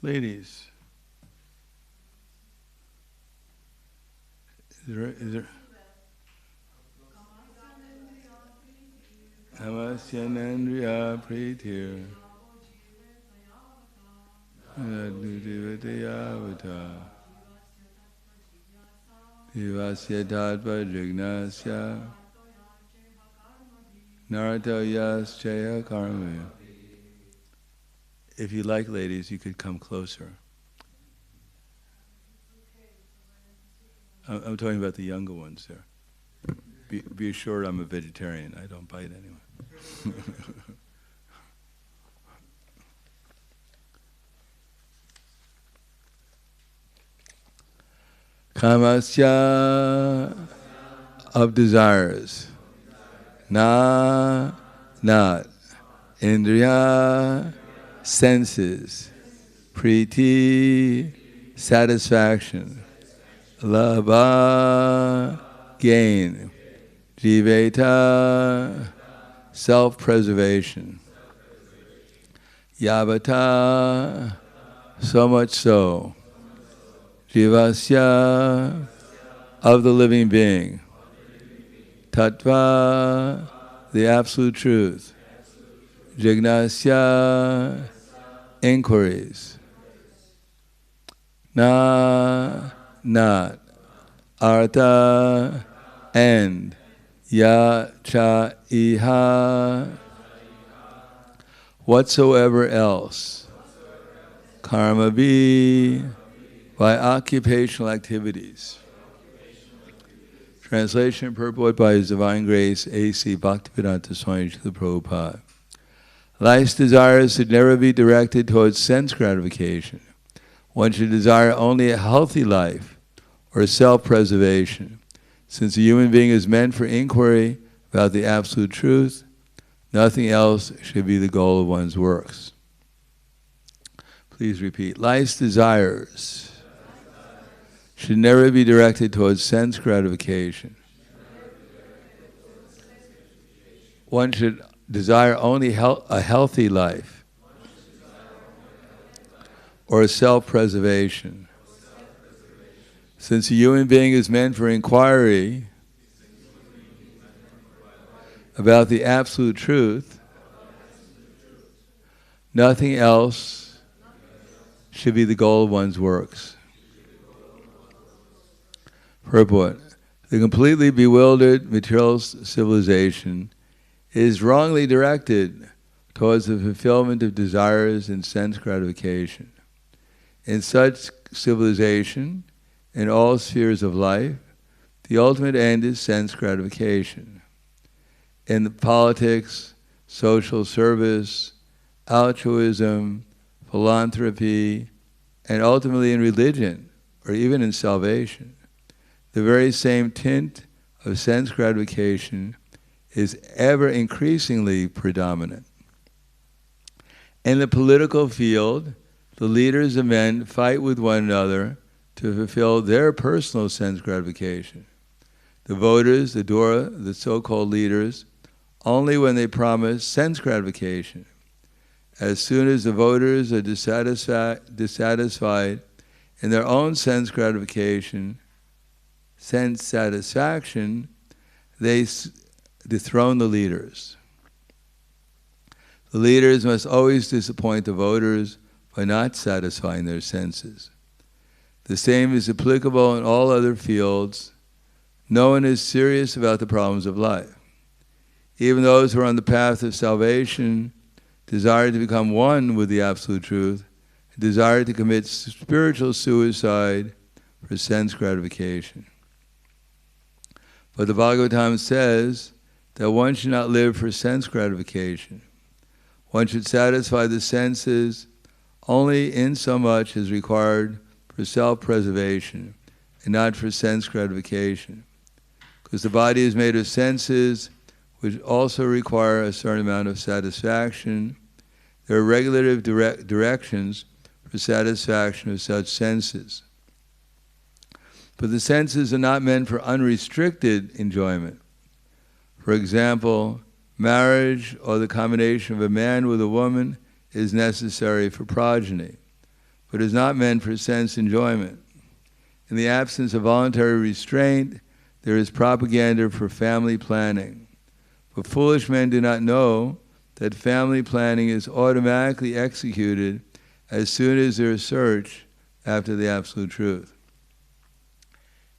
Ladies. Is there? Namasya Nandriya Pritir Adnudivadayavata Divasya Dadva Jignasya Naratoyas Jaya Karma. If you like, ladies, you could come closer. I'm talking about the younger ones there. Be assured I'm a vegetarian. I don't bite anyone. Kamasya of desires. Na, not. Indriya, senses. Priti, satisfaction. Labha, gain. Jiveta, self-preservation. Yavata, so much so. Jivasya, of the living being. Tattva, the absolute truth. Jignasya, inquiries. Na, not. Artha, end. Ya, cha, iha, whatsoever else. Karma be, by occupational activities. Translation and purport by His Divine Grace, A.C. Bhaktivedanta Swami Srila Prabhupada. Life's desires should never be directed towards sense gratification. One should desire only a healthy life or self-preservation. Since a human being is meant for inquiry about the absolute truth, nothing else should be the goal of one's works. Please repeat. Life's desires should never be directed towards sense gratification. One should desire only a healthy life or self-preservation. Since a human being is meant for inquiry about the absolute truth, nothing else should be the goal of one's works. Purport. The completely bewildered material civilization is wrongly directed towards the fulfillment of desires and sense gratification. In such civilization, in all spheres of life, the ultimate end is sense gratification. In politics, social service, altruism, philanthropy, and ultimately in religion, or even in salvation, the very same tint of sense gratification is ever increasingly predominant. In the political field, the leaders of men fight with one another to fulfill their personal sense gratification. The voters adore the so-called leaders only when they promise sense gratification. As soon as the voters are dissatisfied in their own sense gratification, sense satisfaction, they dethrone the leaders. The leaders must always disappoint the voters by not satisfying their senses. The same is applicable in all other fields. No one is serious about the problems of life. Even those who are on the path of salvation desire to become one with the absolute truth, desire to commit spiritual suicide for sense gratification. But the Bhagavatam says that one should not live for sense gratification. One should satisfy the senses only in so much as required for self-preservation and not for sense gratification. Because the body is made of senses which also require a certain amount of satisfaction. There are regulative directions for satisfaction of such senses. But the senses are not meant for unrestricted enjoyment. For example, marriage or the combination of a man with a woman is necessary for progeny. but is not meant for sense enjoyment. In the absence of voluntary restraint, there is propaganda for family planning. But foolish men do not know that family planning is automatically executed as soon as there is search after the Absolute Truth.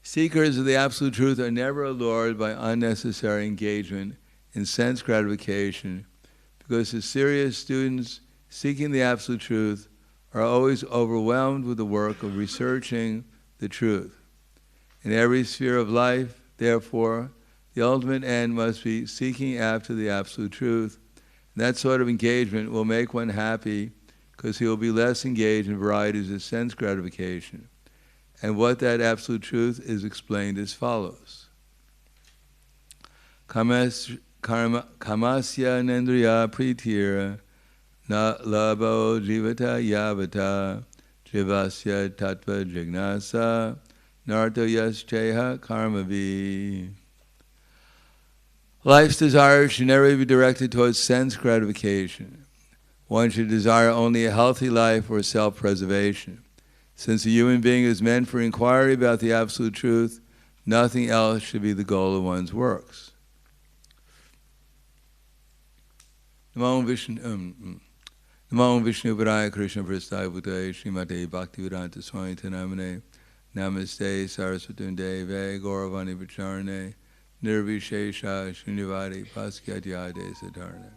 Seekers of the Absolute Truth are never allured by unnecessary engagement in sense gratification, because the serious students seeking the Absolute Truth are always overwhelmed with the work of researching the truth. In every sphere of life, therefore, the ultimate end must be seeking after the Absolute Truth. And that sort of engagement will make one happy, because he will be less engaged in varieties of sense gratification. And what that Absolute Truth is explained as follows. Kamasya nendriya pritira na labo jivata yavata jivasya tattva jignasa narto yascheha karmavi. Life's desire should never be directed towards sense gratification. One should desire only a healthy life or self-preservation. Since a human being is meant for inquiry about the Absolute Truth, nothing else should be the goal of one's works. Namo Vishnu Padaya Krishna Prasthaya Bhutaya Srimate Bhaktivedanta Swami Tanamane Namaste Saraswati Deve Gauravani Vacharane Nirvishesha Shunyavadi Paskyatyade Siddharne.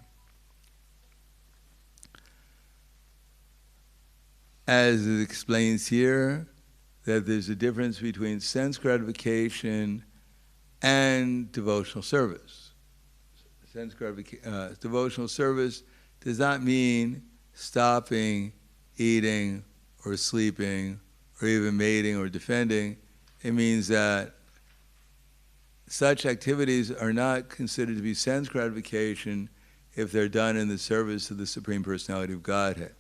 As it explains here, that there's a difference between sense gratification and devotional service. Devotional service does not mean stopping eating or sleeping or even mating or defending. It means that such activities are not considered to be sense gratification if they're done in the service of the Supreme Personality of Godhead.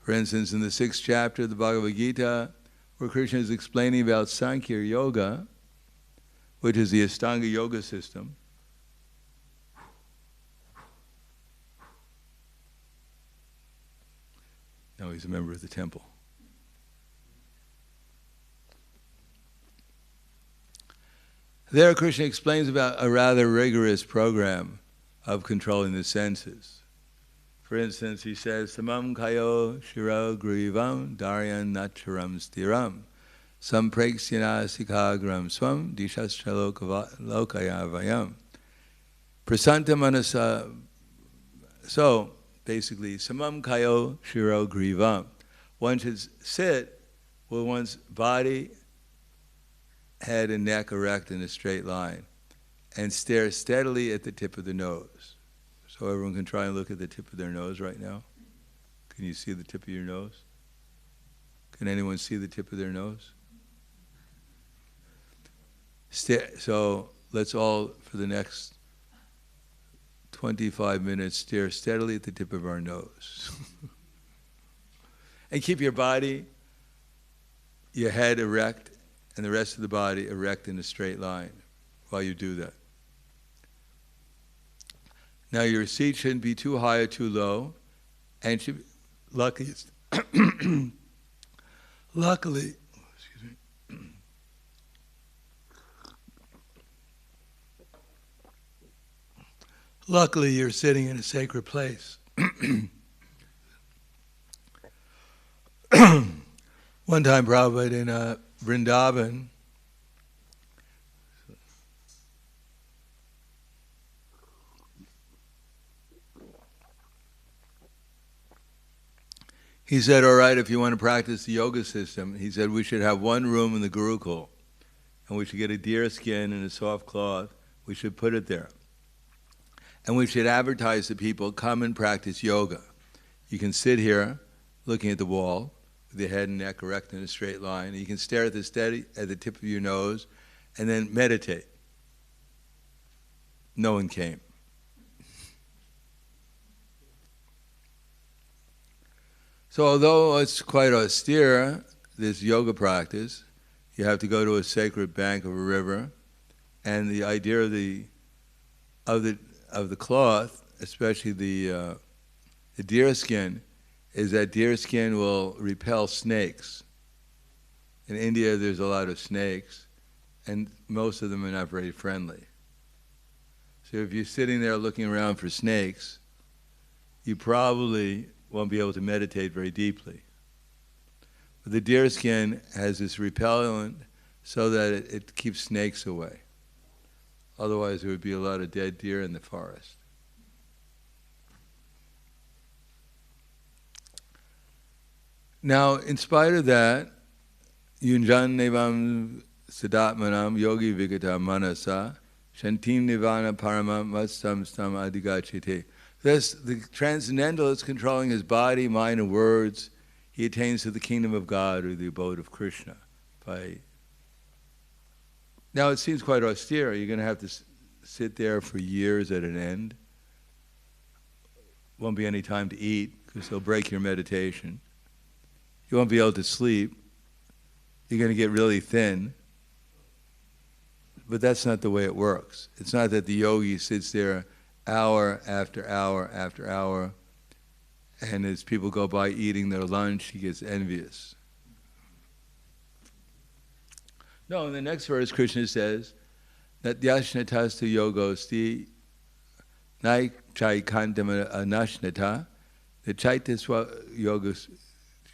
For instance, in the 6th chapter of the Bhagavad Gita, where Krishna is explaining about Sankhya Yoga, which is the Ashtanga Yoga system, now he's a member of the temple. There, Krishna explains about a rather rigorous program of controlling the senses. For instance, he says, Samam kayo shiro grivam daryan nacharam stiram sampreksyana sikagram swam dishascha lokaya vayam prasanta manasa. So, basically, samam kayo shiro grivam. One should sit with one's body, head and neck erect in a straight line and stare steadily at the tip of the nose. So everyone can try and look at the tip of their nose right now. Can you see the tip of your nose? Can anyone see the tip of their nose? So let's all, for the next 25 minutes, stare steadily at the tip of our nose. And keep your body, your head erect, and the rest of the body erect in a straight line while you do that. Now your seat shouldn't be too high or too low, and should be, luckily, luckily you're sitting in a sacred place. One time, Prabhupada in Vrindavan, he said, all right, if you want to practice the yoga system, he said we should have one room in the Gurukul, and we should get a deer skin and a soft cloth. We should put it there. And we should advertise to people, come and practice yoga. You can sit here looking at the wall with your head and neck erect in a straight line. And you can stare at the tip of your nose and then meditate. No one came. So although it's quite austere, this yoga practice, you have to go to a sacred bank of a river, and the idea of the cloth, especially the deer skin, is that deer skin will repel snakes. In India, there's a lot of snakes, and most of them are not very friendly. So if you're sitting there looking around for snakes, you probably won't be able to meditate very deeply. But the deer skin has this repellent so that it keeps snakes away. Otherwise, there would be a lot of dead deer in the forest. Now, in spite of that, Yunjan Nevam Siddhatmanam Yogi Vigata Manasa Shantim Nivana Parama Mastam Stam Adigachite. Thus, the transcendentalist controlling his body, mind, and words, he attains to the kingdom of God or the abode of Krishna. Now, it seems quite austere. You're going to have to sit there for years at an end. Won't be any time to eat because they'll break your meditation. You won't be able to sleep. You're going to get really thin. But that's not the way it works. It's not that the yogi sits there hour after hour after hour, and as people go by eating their lunch, he gets envious. No, in the next verse, Krishna says that Yashnatastu yogosti nai chaikantama anashnata, the chaitaswa yogas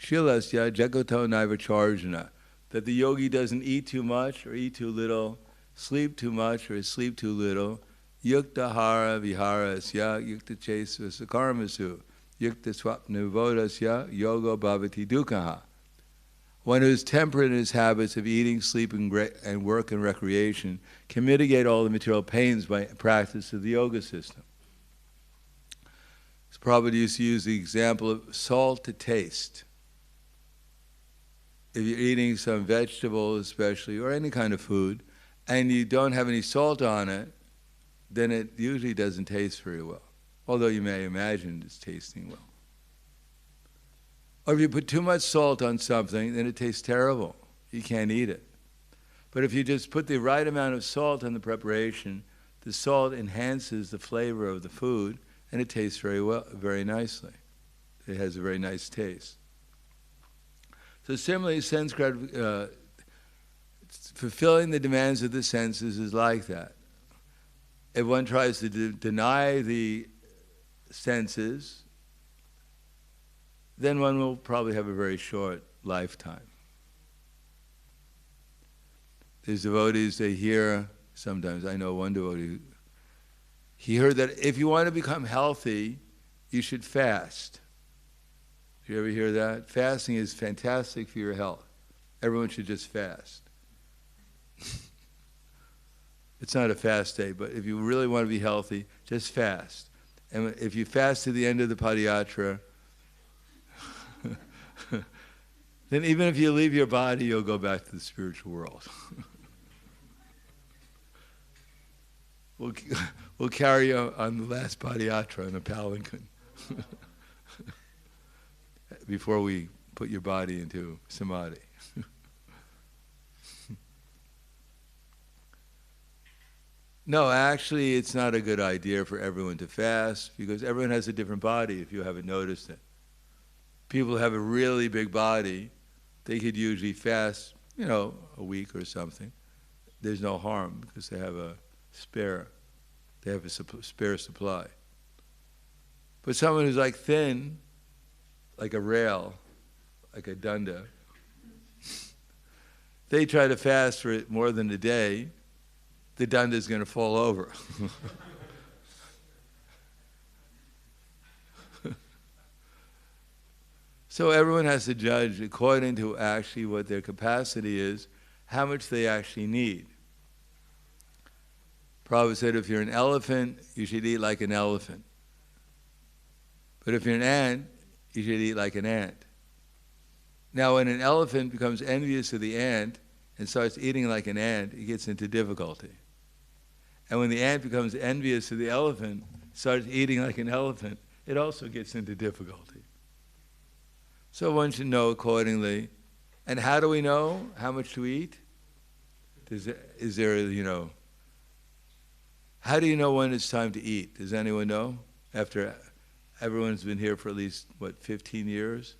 shilasya jagoto naivacharjana, that the yogi doesn't eat too much or eat too little, sleep too much or sleep too little, yukta hara viharasya yukta chesva sakarmasu, yukta swapna vodasya yogo bhavati dukkha. One who is temperate in his habits of eating, sleeping, and work and recreation can mitigate all the material pains by practice of the yoga system. So Prabhupada used to use the example of salt to taste. If you're eating some vegetable especially, or any kind of food, and you don't have any salt on it, then it usually doesn't taste very well, although you may imagine it's tasting well. Or if you put too much salt on something, then it tastes terrible. You can't eat it. But if you just put the right amount of salt in the preparation, the salt enhances the flavor of the food, and it tastes very well, very nicely. It has a very nice taste. So similarly, fulfilling the demands of the senses is like that. If one tries to deny the senses, then one will probably have a very short lifetime. There's devotees, they hear, sometimes, I know one devotee, he heard that if you want to become healthy, you should fast. Did you ever hear that? Fasting is fantastic for your health. Everyone should just fast. It's not a fast day, but if you really want to be healthy, just fast. And if you fast to the end of the padayatra, then even if you leave your body, you'll go back to the spiritual world. We'll carry you on the last padayatra in a palanquin before we put your body into samadhi. No, actually, it's not a good idea for everyone to fast because everyone has a different body, if you haven't noticed it. People who have a really big body, they could usually fast, a week or something. There's no harm because they have a spare supply. But someone who's like thin, like a rail, like a dunda, they try to fast for more than a day, the dunda is going to fall over. So everyone has to judge according to actually what their capacity is, how much they actually need. Prabhupada said if you're an elephant, you should eat like an elephant. But if you're an ant, you should eat like an ant. Now when an elephant becomes envious of the ant and starts eating like an ant, it gets into difficulty. And when the ant becomes envious of the elephant, starts eating like an elephant, it also gets into difficulty. So one should know accordingly. And how do we know how much to eat? Is there, how do you know when it's time to eat? Does anyone know? After everyone's been here for at least, 15 years?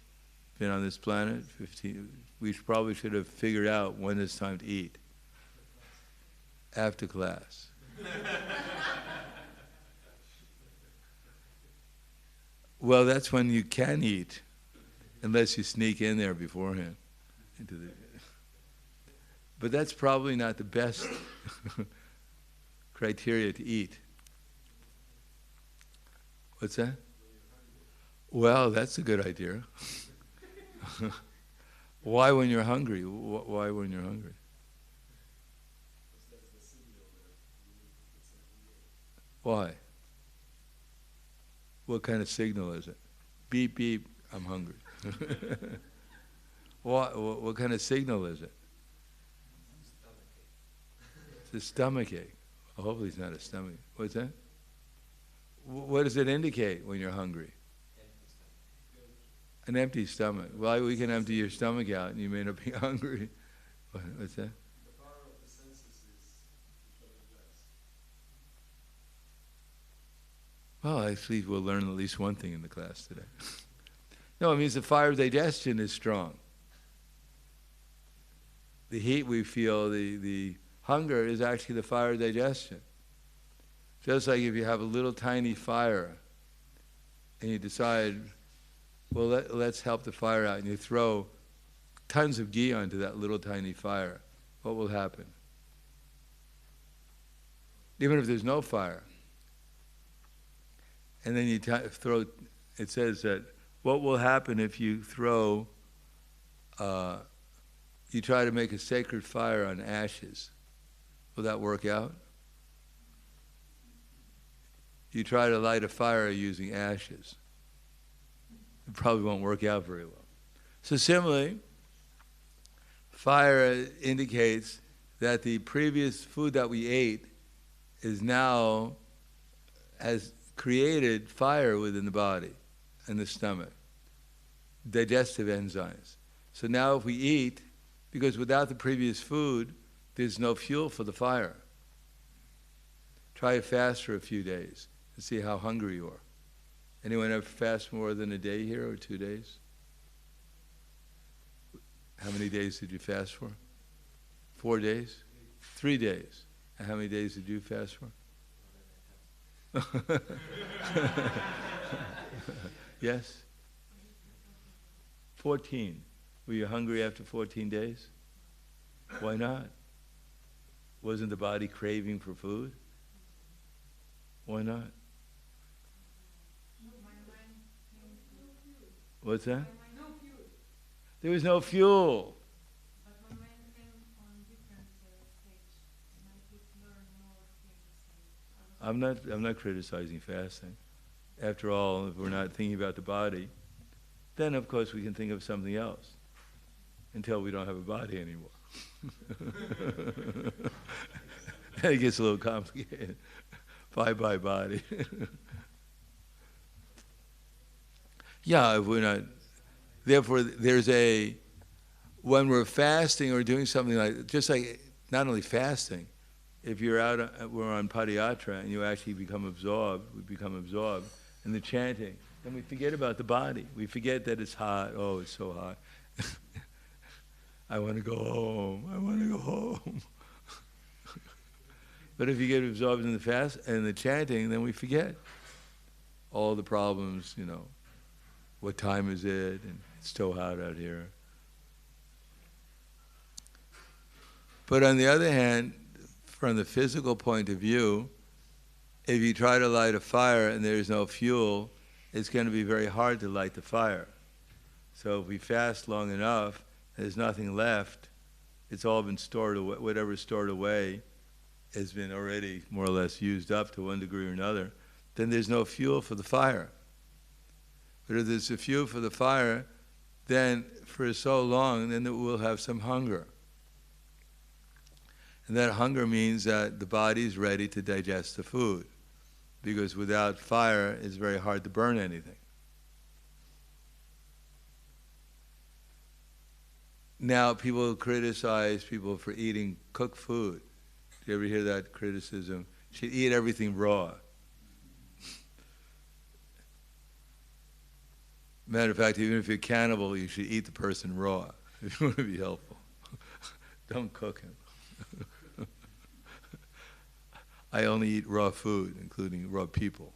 Been on this planet? 15. We probably should have figured out when it's time to eat. After class. Well, that's when you can eat, unless you sneak in there beforehand. But that's probably not the best criteria to eat. What's that? Well, that's a good idea. Why when you're hungry? Why when you're hungry? Why? What kind of signal is it? Beep, beep, I'm hungry. What kind of signal is it? It's a stomach ache. Well, hopefully it's not a stomach. What's that? What does it indicate when you're hungry? An empty stomach. Well, we can empty your stomach out and you may not be hungry. What's that? The power of the senses is Well, actually, we'll learn at least one thing in the class today. No, it means the fire of digestion is strong. The heat we feel, the hunger is actually the fire of digestion. Just like if you have a little tiny fire and you decide, well, let's help the fire out, and you throw tons of ghee onto that little tiny fire, what will happen? Even if there's no fire. And then you throw, it says that what will happen if you throw, you try to make a sacred fire on ashes? Will that work out? You try to light a fire using ashes. It probably won't work out very well. So similarly, fire indicates that the previous food that we ate is now, has created fire within the body and the stomach, digestive enzymes. So now if we eat, because without the previous food, there's no fuel for the fire. Try a fast for a few days and see how hungry you are. Anyone ever fast more than a day here or 2 days? How many days did you fast for? 4 days? 3 days. And how many days did you fast for? Yes? 14. Were you hungry after 14 days? Why not? Wasn't the body craving for food? Why not? What's that? There was no fuel. But my mind came on different stage, and I could learn more things. I'm not criticizing fasting. After all, if we're not thinking about the body, then of course we can think of something else until we don't have a body anymore. Then it gets a little complicated. Bye-bye body. Yeah, if we're not. Therefore, when we're fasting or doing something like, just like not only fasting, if you're out, we're on padayatra and you actually become absorbed, we become absorbed in the chanting, then we forget about the body. We forget that it's hot. Oh, it's so hot. I want to go home. I want to go home. But if you get absorbed in the fast and the chanting, then we forget all the problems, what time is it, and it's so hot out here. But on the other hand, from the physical point of view, if you try to light a fire and there's no fuel, it's going to be very hard to light the fire. So if we fast long enough, there's nothing left, it's all been stored away, whatever's stored away has been already more or less used up to one degree or another, then there's no fuel for the fire. But if there's a fuel for the fire, then for so long, then it will have some hunger. And that hunger means that the body is ready to digest the food, because without fire, it's very hard to burn anything. Now, people criticize people for eating cooked food. Do you ever hear that criticism? You should eat everything raw. Matter of fact, even if you're cannibal, you should eat the person raw if you want to be helpful. Don't cook him. I only eat raw food, including raw people.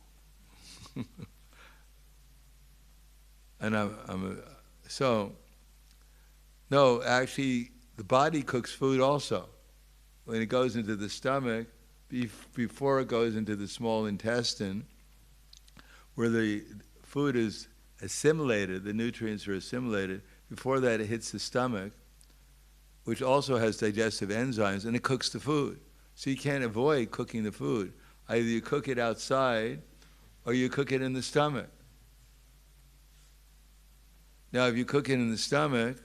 And no, actually, the body cooks food also. When it goes into the stomach, before it goes into the small intestine, where the food is assimilated, the nutrients are assimilated, before that it hits the stomach, which also has digestive enzymes, and it cooks the food. So you can't avoid cooking the food. Either you cook it outside, or you cook it in the stomach. Now, if you cook it in the stomach,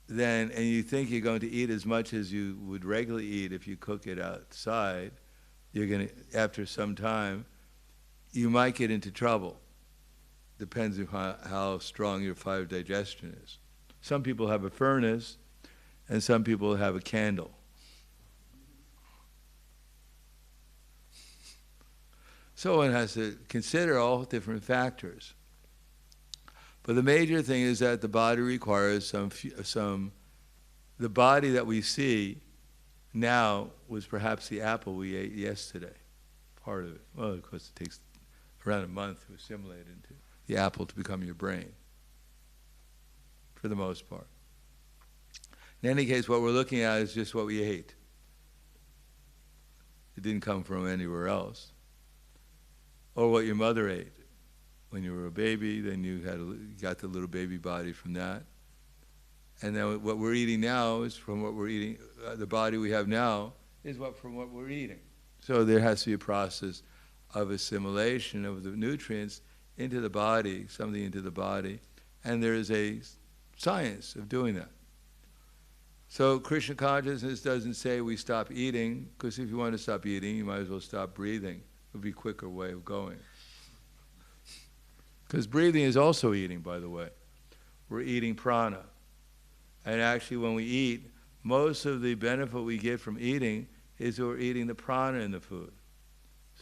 and you think you're going to eat as much as you would regularly eat if you cook it outside, you're going to, after some time, you might get into trouble. Depends on how strong your fire digestion is. Some people have a furnace, and some people have a candle. So one has to consider all different factors. But the major thing is that the body requires the body that we see now was perhaps the apple we ate yesterday, part of it. Well, of course, it takes around a month to assimilate into the apple to become your brain, for the most part. In any case, what we're looking at is just what we ate. It didn't come from anywhere else. Or what your mother ate. When you were a baby, then you got the little baby body from that. And then what we're eating now is from what we're eating, the body we have now is from what we're eating. So there has to be a process of assimilation of the nutrients into the body, something into the body, and there is a science of doing that. So Krishna consciousness doesn't say we stop eating, because if you want to stop eating, you might as well stop breathing. It would be a quicker way of going. Because breathing is also eating, by the way. We're eating prana. And actually when we eat, most of the benefit we get from eating is that we're eating the prana in the food.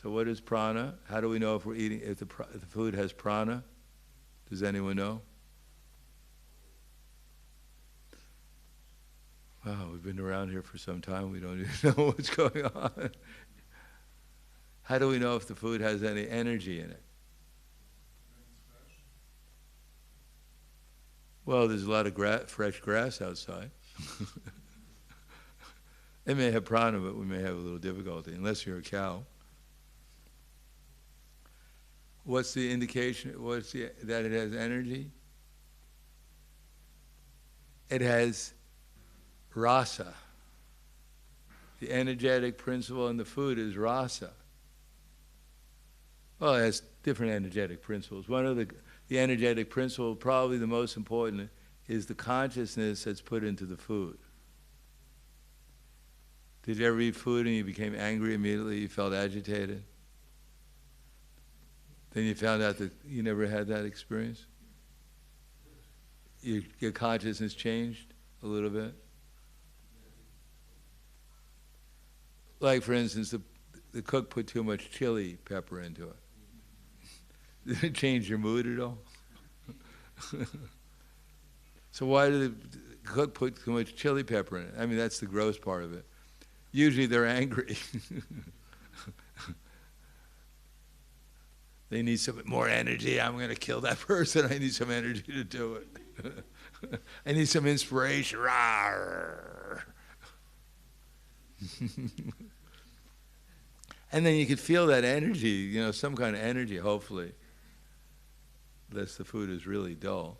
So what is prana? How do we know if we're eating, if the food has prana? Does anyone know? Wow, we've been around here for some time. We don't even know what's going on. How do we know if the food has any energy in it? Well, there's a lot of fresh grass outside. It may have prana, but we may have a little difficulty, unless you're a cow. What's the indication? That it has energy? It has rasa. The energetic principle in the food is rasa. Well, it has different energetic principles. One of the energetic principle, probably the most important, is the consciousness that's put into the food. Did you ever eat food and you became angry immediately? You felt agitated? Then you found out that you never had that experience? Your consciousness changed a little bit? Like, for instance, the cook put too much chili pepper into it. Did it change your mood at all? So why did the cook put too much chili pepper in it? I mean, that's the gross part of it. Usually they're angry. They need some more energy. I'm going to kill that person. I need some energy to do it. I need some inspiration. And then you could feel that energy, some kind of energy, hopefully, unless the food is really dull.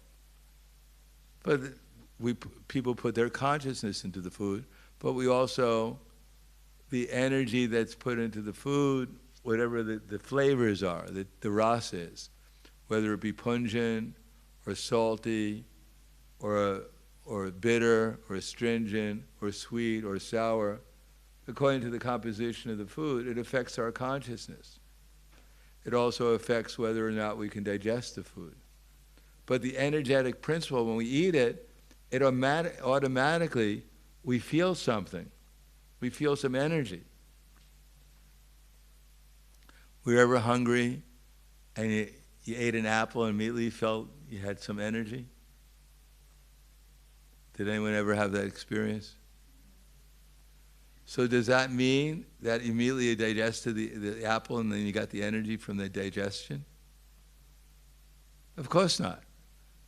But people put their consciousness into the food, but we also, the energy that's put into the food, whatever the flavors are, the rasa is, whether it be pungent or salty or bitter or astringent or sweet or sour, according to the composition of the food, it affects our consciousness. It also affects whether or not we can digest the food. But the energetic principle, when we eat it, automatically we feel something. We feel some energy. We're ever hungry and You ate an apple and immediately felt you had some energy? Did anyone ever have that experience? So does that mean that immediately you digested the apple and then you got the energy from the digestion? Of course not.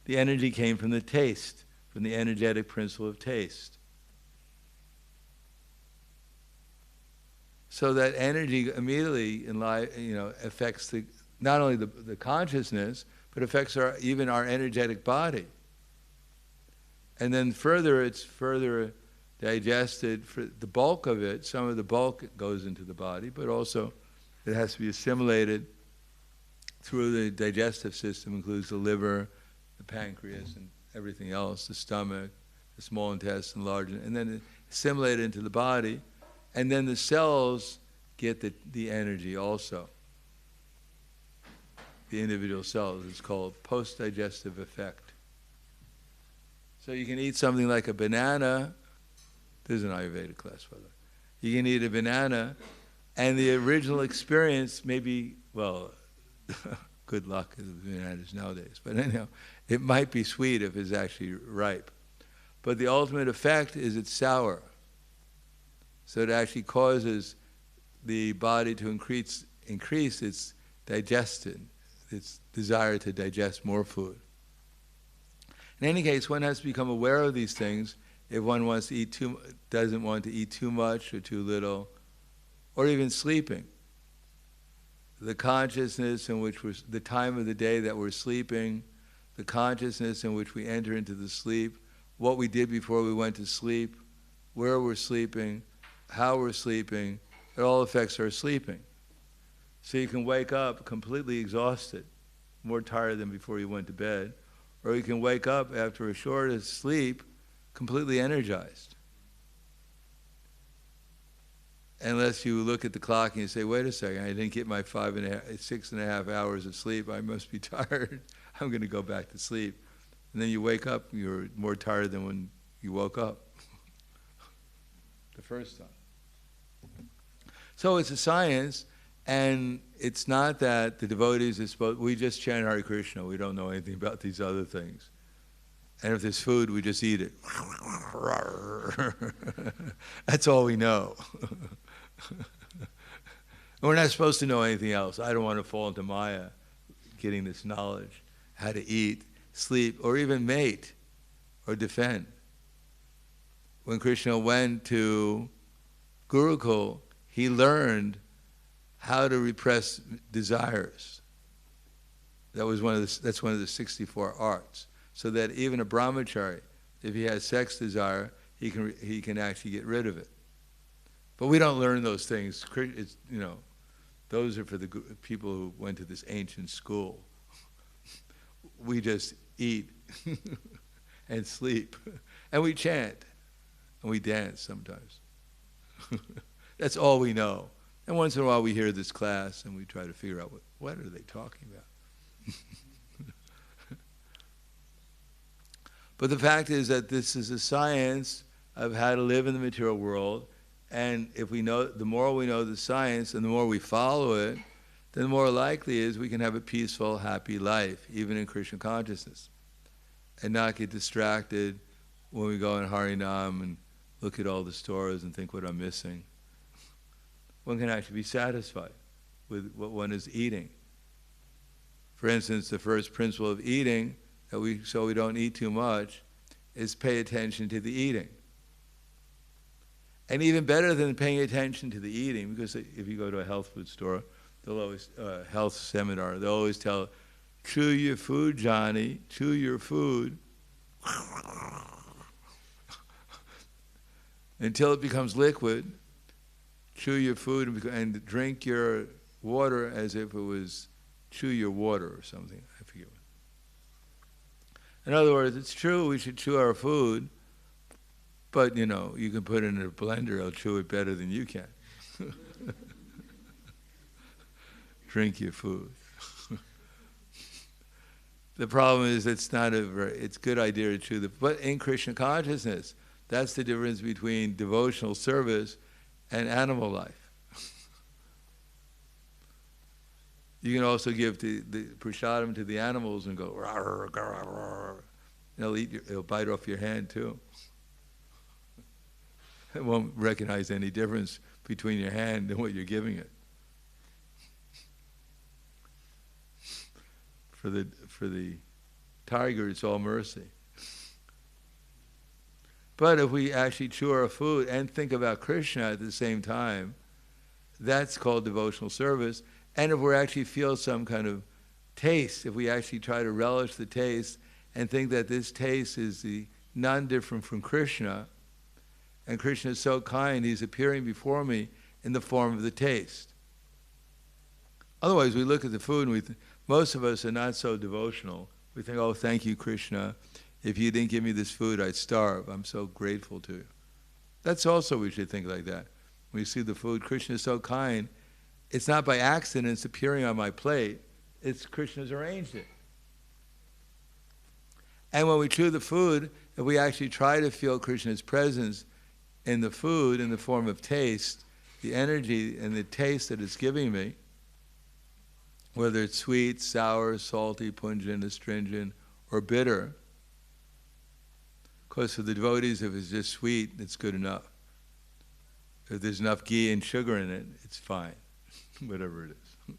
The energy came from the taste, from the energetic principle of taste. So that energy immediately in life, affects not only the consciousness, but affects even our energetic body. And then it's further digested. For the bulk of it, some of the bulk goes into the body, but also it has to be assimilated through the digestive system, includes the liver, the pancreas, and everything else, the stomach, the small intestine, large, and then assimilated into the body. And then the cells get the energy also. The individual cells. It's called post-digestive effect. So you can eat something like a banana. This is an Ayurvedic class, by the way. You can eat a banana, and the original experience may be, well, good luck with bananas nowadays. But anyhow, it might be sweet if it's actually ripe. But the ultimate effect is it's sour. So it actually causes the body to increase its digestion, its desire to digest more food. In any case, one has to become aware of these things if one doesn't want to eat too much or too little, or even sleeping. The consciousness in which the time of the day that we're sleeping, the consciousness in which we enter into the sleep, what we did before we went to sleep, where we're sleeping, how we're sleeping, it all affects our sleeping. So you can wake up completely exhausted, more tired than before you went to bed, or you can wake up after a short sleep completely energized. Unless you look at the clock and you say, wait a second, I didn't get my 6.5 hours of sleep, I must be tired, I'm going to go back to sleep. And then you wake up, you're more tired than when you woke up the first time. So it's a science, and it's not that the devotees we just chant Hare Krišna, we don't know anything about these other things. And if there's food, we just eat it. That's all we know. We're not supposed to know anything else. I don't want to fall into Maya, getting this knowledge, how to eat, sleep, or even mate, or defend. When Krishna went to Gurukul, he learned how to repress desires. That's one of the 64 arts. So that even a brahmachari, if he has sex desire, he can actually get rid of it. But we don't learn those things. Those are for the people who went to this ancient school. We just eat and sleep, and we chant, and we dance sometimes. That's all we know. And once in a while we hear this class, and we try to figure out what are they talking about. But the fact is that this is a science of how to live in the material world, and if we know, the more we know the science and the more we follow it, then the more likely is we can have a peaceful, happy life, even in Krishna consciousness, and not get distracted when we go in Harinam and look at all the stores and think what I'm missing. One can actually be satisfied with what one is eating. For instance, the first principle of eating, so we don't eat too much, is pay attention to the eating. And even better than paying attention to the eating, because if you go to a health food store, they'll always, health seminar, they'll always tell, chew your food, Johnny, chew your food. Until it becomes liquid, chew your food and drink your water as if it was chew your water or something, I forget what. In other words, it's true we should chew our food, but you can put it in a blender, it'll chew it better than you can. Drink your food. The problem is it's a good idea to chew but in Krishna consciousness, that's the difference between devotional service and animal life. You can also give the prasadam to the animals and go, rawr, rawr, rawr. It'll bite off your hand too. It won't recognize any difference between your hand and what you're giving it. For the tiger, it's all mercy. But if we actually chew our food and think about Krishna at the same time, that's called devotional service. And if we actually feel some kind of taste, if we actually try to relish the taste and think that this taste is the non-different from Krishna, and Krishna is so kind, he's appearing before me in the form of the taste. Otherwise, we look at the food and most of us are not so devotional. We think, oh, thank you, Krishna. If you didn't give me this food, I'd starve. I'm so grateful to you. That's also, we should think like that. When you see the food, Krishna is so kind. It's not by accident it's appearing on my plate. It's Krishna's arranged it. And when we chew the food, if we actually try to feel Krishna's presence in the food in the form of taste, the energy and the taste that it's giving me, whether it's sweet, sour, salty, pungent, astringent, or bitter. Of course, for the devotees, if it's just sweet, it's good enough. If there's enough ghee and sugar in it, it's fine, whatever it is.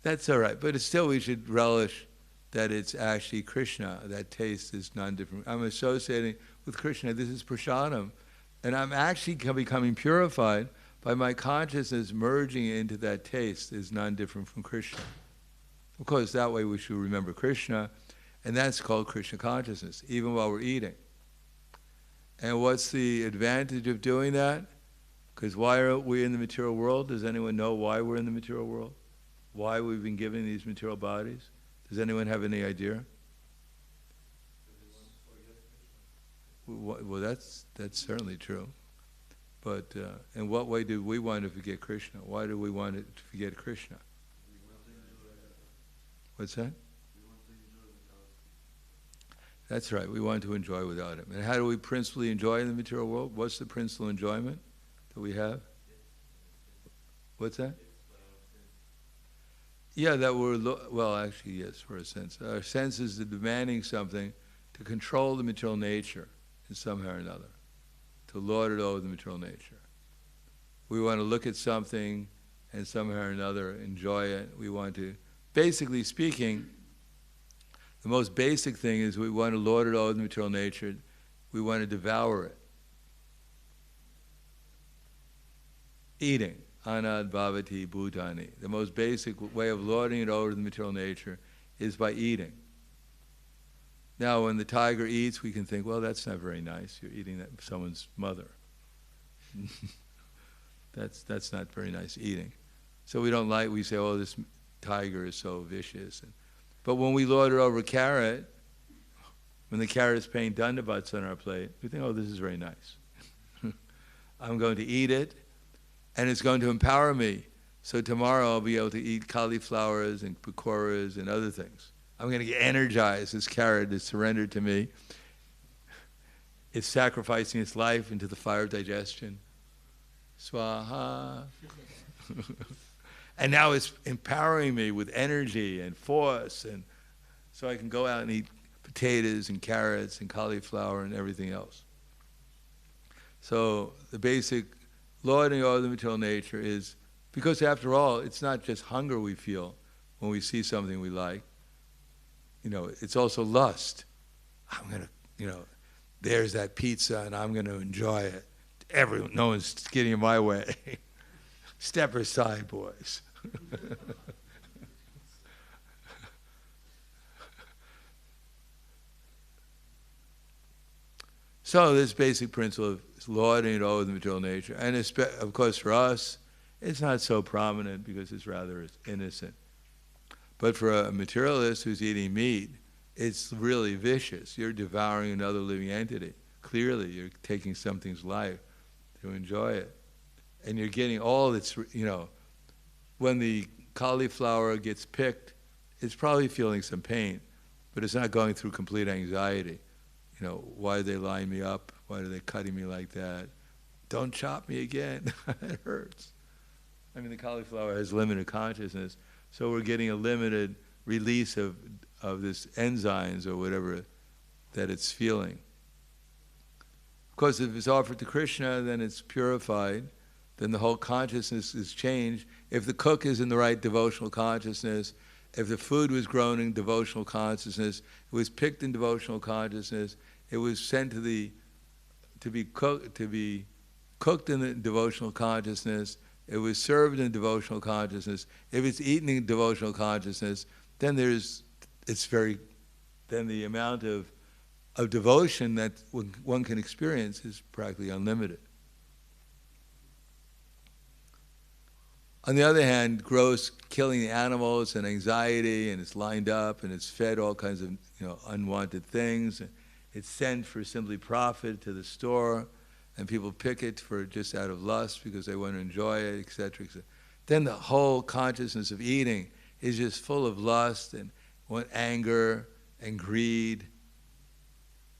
That's all right, but still we should relish that it's actually Krishna. That taste is non-different. I'm associating with Krishna. This is prasadam. And I'm actually becoming purified by my consciousness merging into that taste is non-different from Krishna. Of course, that way we should remember Krishna, and that's called Krishna consciousness, even while we're eating. And what's the advantage of doing that? Because why are we in the material world? Does anyone know why we're in the material world? Why we've been given these material bodies? Does anyone have any idea? Well, that's certainly true. But in what way do we want to forget Krishna? Why do we want to forget Krishna? What's that? That's right. We want to enjoy without him. And how do we principally enjoy in the material world? What's the principal enjoyment that we have? What's that? Yeah, that well, actually, yes, for a sense. Our senses are demanding something to control the material nature in some way or another, to lord it over the material nature. We want to look at something and somehow or another enjoy it. We want to, basically speaking, the most basic thing is we want to lord it over the material nature. We want to devour it. Eating. Anad bhavati bhutani. The most basic way of lording it over the material nature is by eating. Now, when the tiger eats, we can think, well, that's not very nice. You're eating someone's mother. That's not very nice eating. So we say, oh, this tiger is so vicious. But when we lord it over a carrot, when the carrot is paying dandavats on our plate, we think, oh, this is very nice. I'm going to eat it, and it's going to empower me. So tomorrow I'll be able to eat cauliflowers and pakoras and other things. I'm going to get energized. This carrot is surrendered to me. It's sacrificing its life into the fire of digestion. Swaha. And now it's empowering me with energy and force, and so I can go out and eat potatoes and carrots and cauliflower and everything else. So the basic lording over the material nature is, because after all, it's not just hunger we feel when we see something we like. It's also lust. I'm going to, there's that pizza and I'm going to enjoy it. No one's getting in my way. Step aside, boys. So this basic principle of lording it over the material nature, and of course for us, it's not so prominent because it's rather innocent. But for a materialist who's eating meat, it's really vicious. You're devouring another living entity. Clearly, you're taking something's life to enjoy it. And you're getting all that's, when the cauliflower gets picked, it's probably feeling some pain, but it's not going through complete anxiety. Why are they lining me up? Why are they cutting me like that? Don't chop me again. It hurts. I mean, the cauliflower has limited consciousness, so we're getting a limited release of this enzymes or whatever that it's feeling. Of course, if it's offered to Krishna, then it's purified, then the whole consciousness is changed. If the cook is in the right devotional consciousness, if the food was grown in devotional consciousness, it was picked in devotional consciousness, it was sent to be cooked in the devotional consciousness, it was served in devotional consciousness. If it's eaten in devotional consciousness, then the amount of devotion that one can experience is practically unlimited. On the other hand, gross killing the animals and anxiety, and it's lined up and it's fed all kinds of unwanted things. It's sent for simply profit to the store, and people pick it for just out of lust because they want to enjoy it, etc., etc. Then the whole consciousness of eating is just full of lust and anger and greed,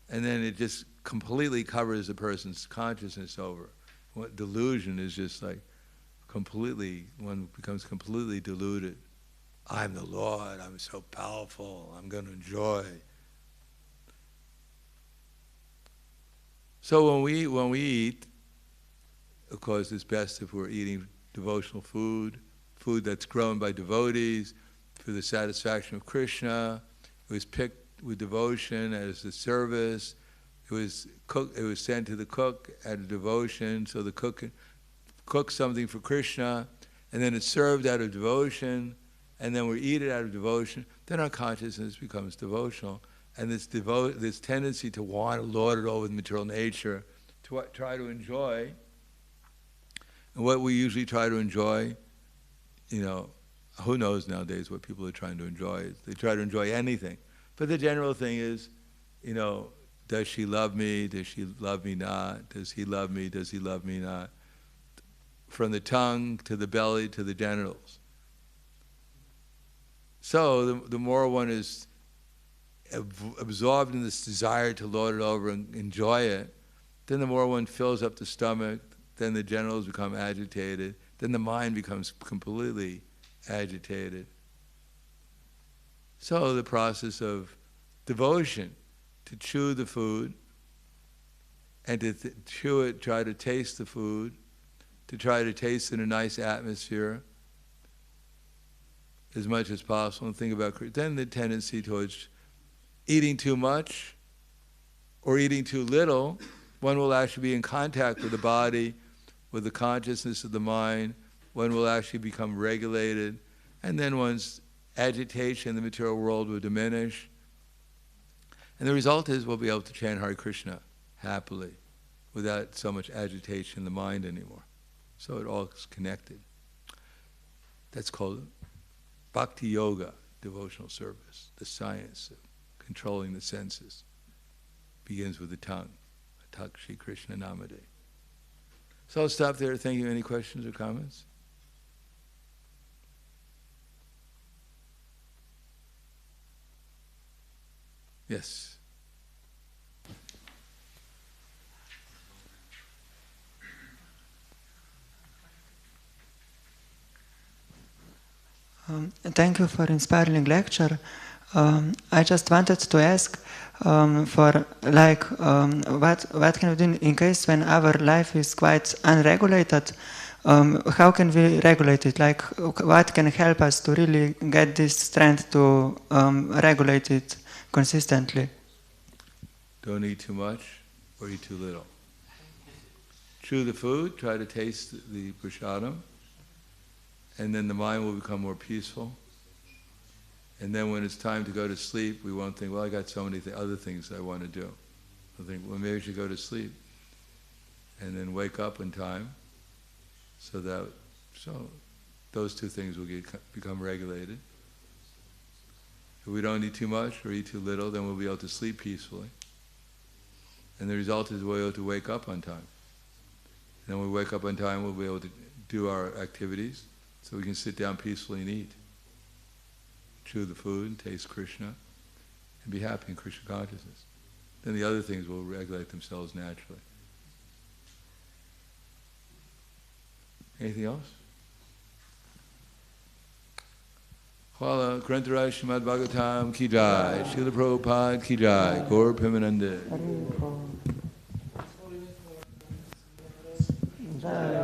and then it just completely covers the person's consciousness over. What delusion is just like one becomes completely deluded. I'm the Lord, I'm so powerful, I'm going to enjoy. So when we eat, of course it's best if we're eating devotional food that's grown by devotees for the satisfaction of Krishna. It was picked with devotion as a service. It was sent to the cook out of devotion, so the cook cook something for Krishna, and then it's served out of devotion, and then we eat it out of devotion. Then our consciousness becomes devotional, and this tendency to want to lord it over with material nature, to try to enjoy. And what we usually try to enjoy, who knows nowadays what people are trying to enjoy? They try to enjoy anything. But the general thing is, does she love me? Does she love me not? Does he love me? Does he love me not? From the tongue to the belly to the genitals. So the more one is absorbed in this desire to lord it over and enjoy it, then the more one fills up the stomach, then the genitals become agitated, then the mind becomes completely agitated. So the process of devotion, to chew the food, and to chew it, try to taste the food, to try to taste in a nice atmosphere as much as possible, and think about, then the tendency towards eating too much or eating too little, one will actually be in contact with the body, with the consciousness of the mind, one will actually become regulated, and then one's agitation in the material world will diminish. And the result is we'll be able to chant Hare Krishna happily without so much agitation in the mind anymore. So it all is connected. That's called Bhakti Yoga, devotional service, the science of controlling the senses. Begins with the tongue. Atak Shri Krishna Namade. So I'll stop there. Thank you. Any questions or comments? Yes. Thank you for inspiring lecture. I just wanted to ask what can we do in case when our life is quite unregulated? How can we regulate it? Like, what can help us to really get this strength to regulate it consistently? Don't eat too much or eat too little. Chew the food, try to taste the prasadam, and then the mind will become more peaceful. And then when it's time to go to sleep, we won't think, well, I got so many other things I want to do. We'll think, well, maybe I should go to sleep. And then wake up in time, so those two things will become regulated. If we don't eat too much or eat too little, then we'll be able to sleep peacefully. And the result is we'll be able to wake up on time. And then when we wake up on time, we'll be able to do our activities, so we can sit down peacefully and eat. Chew the food, and taste Krishna, and be happy in Krishna consciousness. Then the other things will regulate themselves naturally. Anything else? Hvala Krantaraj Srimad Bhagavatam ki jai, Srila Prabhupada ki jai, Gaur Premanande. Jai